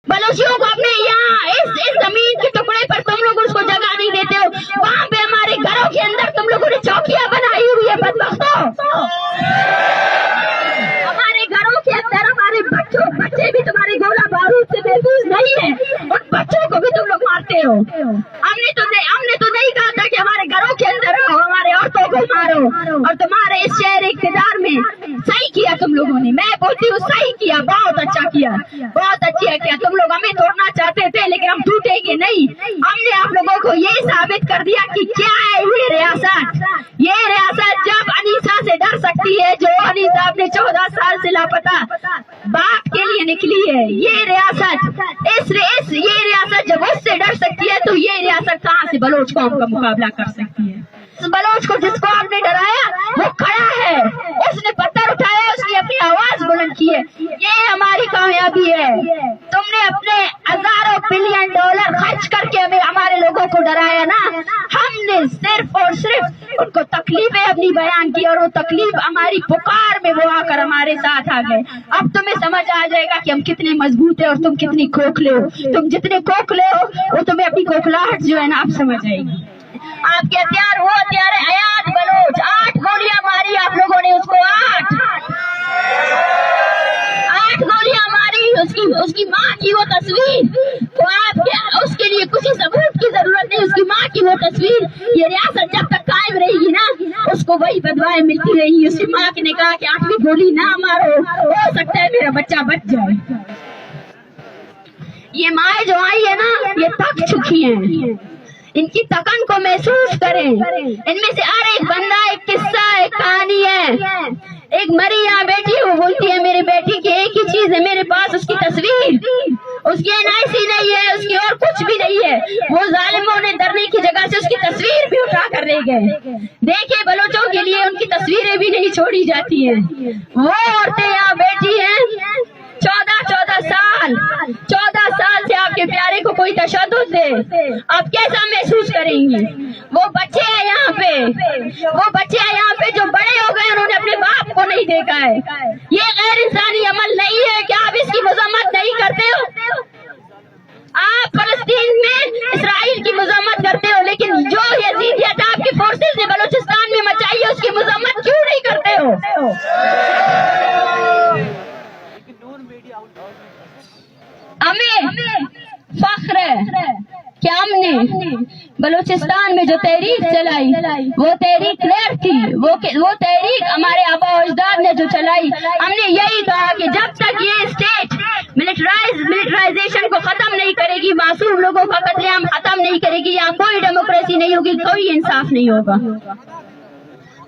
बलोचियों को अपने यहाँ इस जमीन के टुकड़े पर तुम लोग उसको जगह नहीं देते हो, वहाँ पे हमारे घरों के अंदर तुम लोगों ने चौकियां बनाई हुई है बदबख्तों। हमारे घरों के अंदर हमारे बच्चे भी तुम्हारे गोला बारूद से महफूज नहीं है, उन बच्चों को भी तुम लोग मारते हो। हमने तो नहीं कहा था कि हमारे घरों के अंदर रहो, हमारे औरतों को मारो, और तुम्हारे इस शहर इक़्तिदार में सही किया तुम लोगों ने। मैं बोलती हूँ सही किया, बहुत अच्छा किया, बहुत अच्छा किया। तुम लोग हमें तोड़ना चाहते थे लेकिन हम टूटेंगे नहीं। हमने आप लोगों को ये साबित कर दिया कि क्या है ये रियासत। ये रियासत जब अनीसा से डर सकती है, जो अनीसा अपने 14 साल से लापता बाप के लिए निकली है, ये रियासत ये रियासत जब उससे डर सकती है तो ये रियासत कहाँ से बलोच कौम का मुकाबला कर सकती है। बलोच को जिसको आपने डराया वो खड़ा है, उसने पत्थर उठाया, उसने अपनी आवाज बुलंद की है। ये हमारी कामयाबी है। तुमने अपने हजारों बिलियन डॉलर खर्च करके हमें हमारे लोगों को डराया ना, हमने सिर्फ और सिर्फ उनको तकलीफें अपनी बयान की, और वो तकलीफ हमारी पुकार में वो आकर हमारे साथ आ गए। अब तुम्हें समझ आ जाएगा कि हम कितने मजबूत है और तुम कितनी खोखले हो। तुम जितने खोखले हो वो तुम्हें अपनी खोखलाहट जो है ना आप समझ आएगी। आपके हथियार वो हथियार है हयात बलोच। 8 गोलियां मारी आप लोगों ने उसको, 8 गोलियां मारी। उसकी माँ की वो तस्वीर, तो आप उसके लिए कुछ सबूत की जरूरत नहीं। उसकी माँ की वो तस्वीर, ये रियासत जब तक कायम रहेगी ना उसको वही बदवाएं मिलती रहेगी। उसकी माँ ने कहा कि 8वीं गोली ना मारो, हो सकता है मेरा बच्चा बच जाए। ये माँ जो आई है ना ये थक चुकी है, इनकी थकन को महसूस करें। इनमें से हर एक बंदा एक किस्सा, एक कहानी है। एक मरी यहाँ बैठी है, वो बोलती है मेरी बेटी की एक ही चीज है मेरे पास, उसकी तस्वीर। उसकी NIC नहीं है, उसकी और कुछ भी नहीं है। वो जालिमों ने डरने की जगह से उसकी तस्वीर भी उठा कर ले गए। देखिए बलोचों के लिए उनकी तस्वीरें भी नहीं छोड़ी जाती है। वो औरतें यहाँ बैठी हैं 14 साल से आपके प्यारे को कोई तशद्दुद दे, आप कैसा महसूस करेंगी। वो बच्चे हैं यहाँ पे जो बड़े हो गए, उन्होंने अपने बाप को नहीं देखा है। ये गैर इंसानी अमल नहीं है। क्या आप इसकी मजम्मत नहीं करते हो? आप फलस्तीन में इसराइल की मजम्मत करते हो, लेकिन जो यजीदियत आपकी फोर्सेस ने बलूचिस्तान में मचाई है उसकी मजम्मत क्यों नहीं करते हो? हमें फख्र है कि हमने बलूचिस्तान में जो तहरीक चलाई वो तहरीक क्लियर थी। वो तहरीक हमारे आबा अजदाद ने जो चलाई, हमने यही कहा कि जब तक ये स्टेट मिलिटराइजेशन को खत्म नहीं करेगी, मासूम लोगों का कत्लेआम खत्म नहीं करेगी, यहाँ कोई डेमोक्रेसी नहीं होगी, कोई इंसाफ नहीं होगा।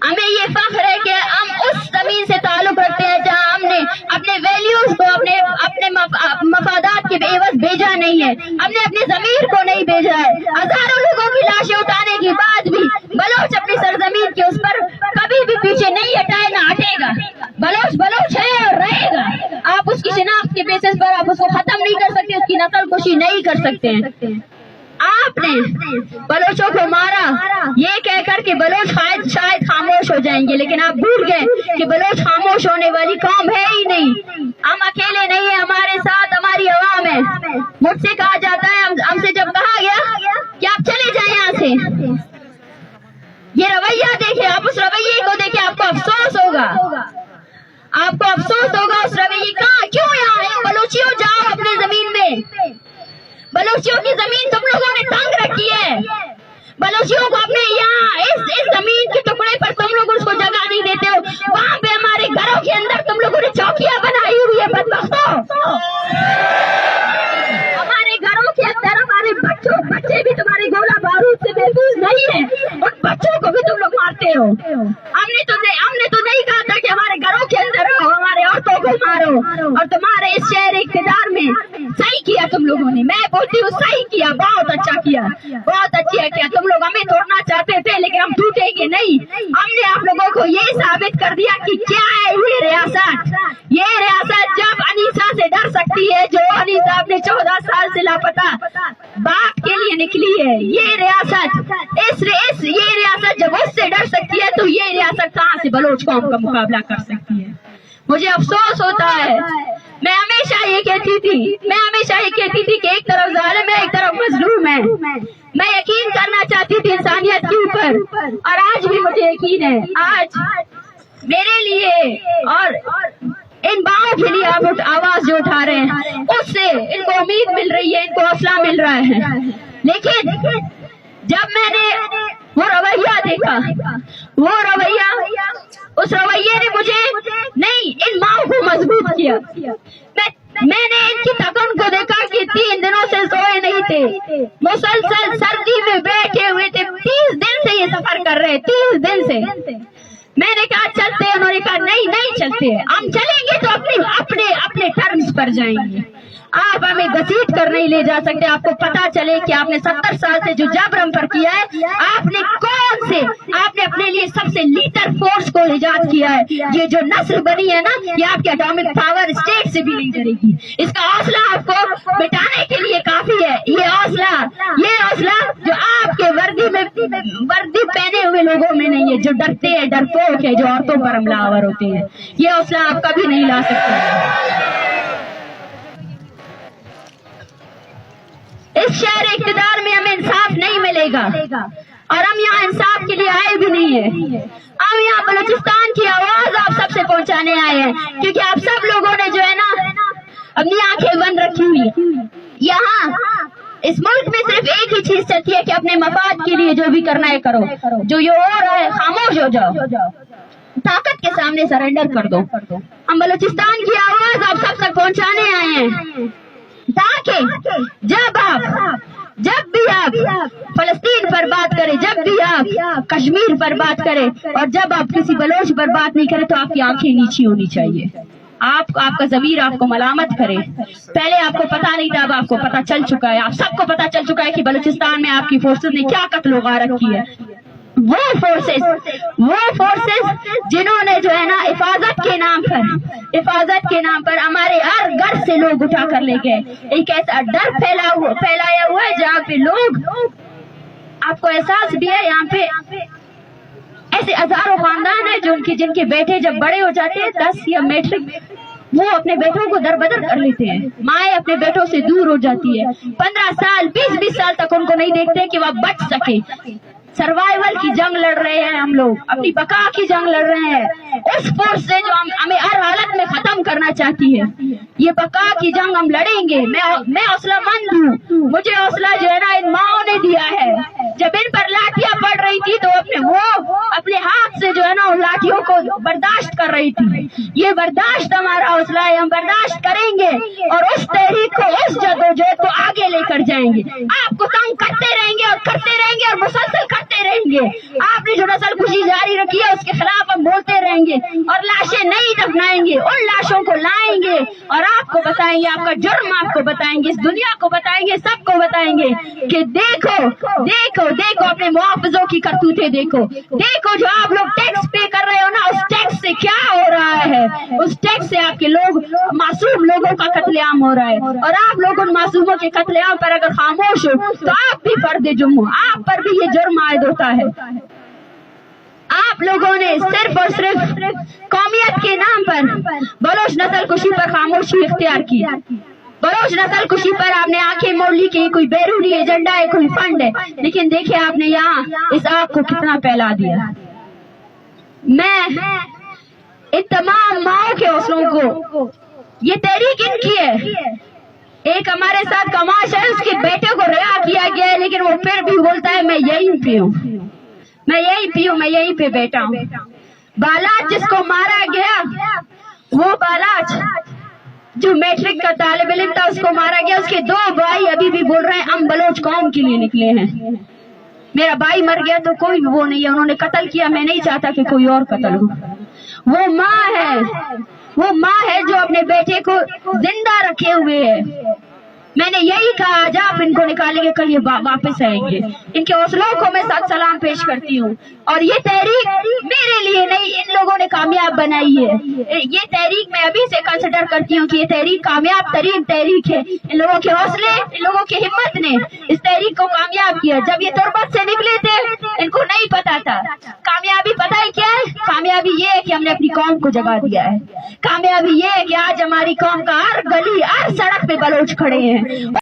हमें ये फख्र है कि हम उस जमीन से ताल्लुक रखते हैं जहाँ हमने अपने वैल्यूज को अपने मफादात के एवज भेजा नहीं है, हमने अपने जमीर को नहीं भेजा है। हजारों लोगों की लाशें उठाने के बाद भी बलोच अपनी सरजमीन के उस पर कभी भी पीछे नहीं हटाए, ना हटेगा। बलोच है और रहेगा। आप उसकी शिनाख्त के बेसिस पर आप उसको खत्म नहीं कर सकते, उसकी नस्ल कुशी नहीं कर सकते हैं। आपने बलोचों को मारा ये कहकर के बलोच शायद खामोश हो जाएंगे, लेकिन आप भूल गए कि बलोच खामोश होने वाली कौम है ही नहीं। हम अकेले नहीं है, हमारे साथ हमारी आवाम है। मुझसे कहा जाता है, हमसे जब कहा गया कि आप चले जाएं यहाँ से, ये रवैया देखे, आप उस रवैये को देखे, आपको अफसोस होगा, उस रवैये का क्यों यहाँ है। बलोचियों जाओ अपनी जमीन में, बलोचियों की जमीन तुम लोगों ने तंग रखी है। बलोचियों को अपने यहाँ इस जमीन के टुकड़े पर तुम लोग उसको जगह नहीं देते हो, वहाँ पे हमारे घरों के अंदर तुम लोगों ने चौकियां बनाई हुई है बदबख्तों। हमारे घरों के अंदर हमारे बच्चे भी तुम्हारे गोला बारूद से महफूज नहीं है, उन बच्चों को भी तुम लोग मारते हो। हमने तो नहीं कहा था कि हमारे घरों के अंदर रहो, हमारे औरतों को मारो, और तुम्हारे इस शहर इक़्तिदार में सही किया तुम लोगों ने। मैं बोलती हूँ सही किया, बहुत अच्छा किया, बहुत अच्छा किया। तुम लोग हमें तोड़ना चाहते थे लेकिन हम टूटेंगे नहीं। हमने आप लोगों को ये साबित कर दिया कि क्या है ये रियासत। ये रियासत जब अनीसा से डर सकती है, जो अनीसा अपने 14 साल से लापता बाप के लिए निकली है, ये रियासत ये रियासत जब उससे डर सकती है तो ये रियासत कहाँ से बलोच कौम का मुकाबला कर सकती है। मुझे अफसोस होता है मैं हमेशा ये कहती थी कि एक तरफ जालिम है, एक तरफ मजलूम है। मैं यकीन करना चाहती थी इंसानियत के ऊपर, और आज भी मुझे यकीन है। आज मेरे लिए और इन माओं के लिए आप आवाज जो उठा रहे हैं, उससे इनको उम्मीद मिल रही है, इनको हौसला मिल रहा है। लेकिन जब मैंने वो रवैया देखा, उस रवैये ने मुझे नहीं, इन माओं को मजबूत किया। मैंने इनकी थकन को देखा कि 3 दिनों से सोए नहीं थे, मुसलसल सर्दी में बैठे हुए थे, 30 दिन से ये सफर कर रहे, 30 दिन से। मैंने कहा चलते हैं, उन्होंने कहा नहीं चलते, हम चलेंगे तो अपने टर्म्स पर जाएंगे, आप हमें घसीट कर नहीं ले जा सकते। आपको पता चले कि आपने 70 साल से जो जबर हम पर किया है, आपने अपने लिए सबसे लीडर फोर्स को इजाद किया है। ये जो नस्ल बनी है ना, ये आपके एटॉमिक पावर स्टेट से भी नहीं करेगी। इसका हौसला आपको मिटाने के लिए काफी है। ये हौसला जो आपके वर्दी पहने हुए लोगों में नहीं है, जो डरते हैं, डरपोक है, जो औरतों पर हमलावर होते हैं, ये हौसला आप कभी नहीं ला सकते। इस शहर इक़्तिदार में हमें इंसाफ नहीं मिलेगा, और हम यहाँ इंसाफ के लिए आए भी नहीं है। हम यहाँ बलूचिस्तान की आवाज आप सबसे पहुँचाने आए हैं, क्योंकि आप सब लोगों ने जो है ना अपनी आंखें बंद रखी हुई। यहाँ इस मुल्क में सिर्फ एक ही चीज चलती है कि अपने मफाद के लिए जो भी करना है करो, जो ये हो रहा है खामोश हो जाओ, ताकत के सामने सरेंडर कर दो। हम बलूचिस्तान की आवाज आप सब तक पहुँचाने आए हैं, ताकि जब भी आप फलस्तीन पर बात करें, जब भी आप कश्मीर पर बात करें, और जब आप किसी बलोच पर बात नहीं करें, तो आपकी आंखें नीची होनी चाहिए। आपका ज़मीर आपको मलामत करे। पहले आपको पता नहीं था, अब आपको पता चल चुका है। आप सबको पता चल चुका है कि बलूचिस्तान में आपकी फोर्सेस ने क्या कत्ल गारत की है। वो फोर्सेस जिन्होंने जो है ना हिफाजत के नाम पर हमारे हर घर से लोग उठा कर ले गए। एक ऐसा डर फैलाया हुआ है जहाँ पे लोग, आपको एहसास भी है, यहाँ पे ऐसे हजारों खानदान है जिनके बेटे जब बड़े हो जाते हैं, 10 या मैट्रिक, वो अपने बेटों को दरबदर कर लेते हैं। माएँ अपने बेटों से दूर हो जाती है। 15 साल 20-20 साल तक उनको नहीं देखते कि वह बच सके। सर्वाइवल की जंग लड़ रहे हैं हम लोग, अपनी बका की जंग लड़ रहे हैं। उस फोर्स से जो हमें हर हालत में खत्म करना चाहती है, ये बका की जंग हम लड़ेंगे। मैं हौसलामंद हूँ, मुझे हौसला जो है ना इन माओं ने दिया है। जब इन पर लाठियां पड़ रही थी तो अपने हाथ से जो है ना उन लाठियों को बर्दाश्त कर रही थी। ये बर्दाश्त हमारा हौसला है, हम बर्दाश्त करेंगे और उस तहरीक को, उस जदोजहद को आगे लेकर जाएंगे। आपको तंग करते रहेंगे और मुसलसल करते रहेंगे। आपने जो नस्ल खुशी जारी रखी है उसके खिलाफ हम बोलते रहेंगे और लाशें नहीं दफनाएंगे, उन लाशों को लाएंगे और आपको बताएंगे, आपका जुर्म आपको बताएंगे, इस दुनिया को बताएंगे, सबको बताएंगे कि देखो अपने मुआवजों की करतूतें देखो जो आप लोग टैक्स पे कर रहे हो ना, उस टैक्स से क्या हो रहा है। उस टैक्स से आपके मासूम लोगों का कत्लेआम हो रहा है, और आप लोग उन मासूमों के कत्लेआम पर अगर खामोश हो तो आप भी पर्दे जुर्म हो, आप पर भी ये जुर्म आयद होता है। आप लोगों ने सिर्फ और सिर्फ कौमियत के नाम पर बलोच नस्ल कुशी पर खामोशी इख्तियार की। बलोच नस्ल कुशी पर आपने आंखें मोड़ ली कि कोई बैरूनी एजेंडा है, कोई फंड है, लेकिन देखिए आपने यहाँ इस आग को कितना फैला दिया। मैं इन तमाम माओं के हौसलों को, ये तहरीक इनकी है। एक हमारे साथ कमाश है, उसके बेटे को रिहा किया गया है, लेकिन वो फिर भी बोलता है मैं यहीं पे हूँ, मैं यहीं पे बैठा हूँ। बालाच जिसको मारा गया, वो बालाच जो मैट्रिक का तालिब इल्म था, उसको मारा गया। उसके 2 भाई अभी भी बोल रहे हैं हम बलोच कौम के लिए निकले हैं। मेरा भाई मर गया तो कोई वो नहीं है, उन्होंने कत्ल किया, मैं नहीं चाहता कि कोई और कत्ल हो। वो माँ है जो अपने बेटे को जिंदा रखे हुए है। मैंने यही कहा, आज आप इनको निकालेंगे, कल ये वापस आएंगे। इनके हौसलों को मैं साथ सलाम पेश करती हूँ। और ये तहरीक मेरे लिए नहीं, इन लोगों ने कामयाब बनाई है। ये तहरीक मैं अभी से कंसिडर करती हूँ कि ये तहरीक कामयाब तरीन तहरीक है। इन लोगों के हौसले, इन लोगों की हिम्मत ने इस तहरीक को कामयाब किया। जब ये तुरबत से निकले थे, इनको नहीं पता था। कामयाबी पता है क्या है? कामयाबी ये है कि हमने अपनी कौम को जगा दिया है। कामयाबी ये है कि आज हमारी कौम का हर गली हर सड़क पे बलोच खड़े हैं।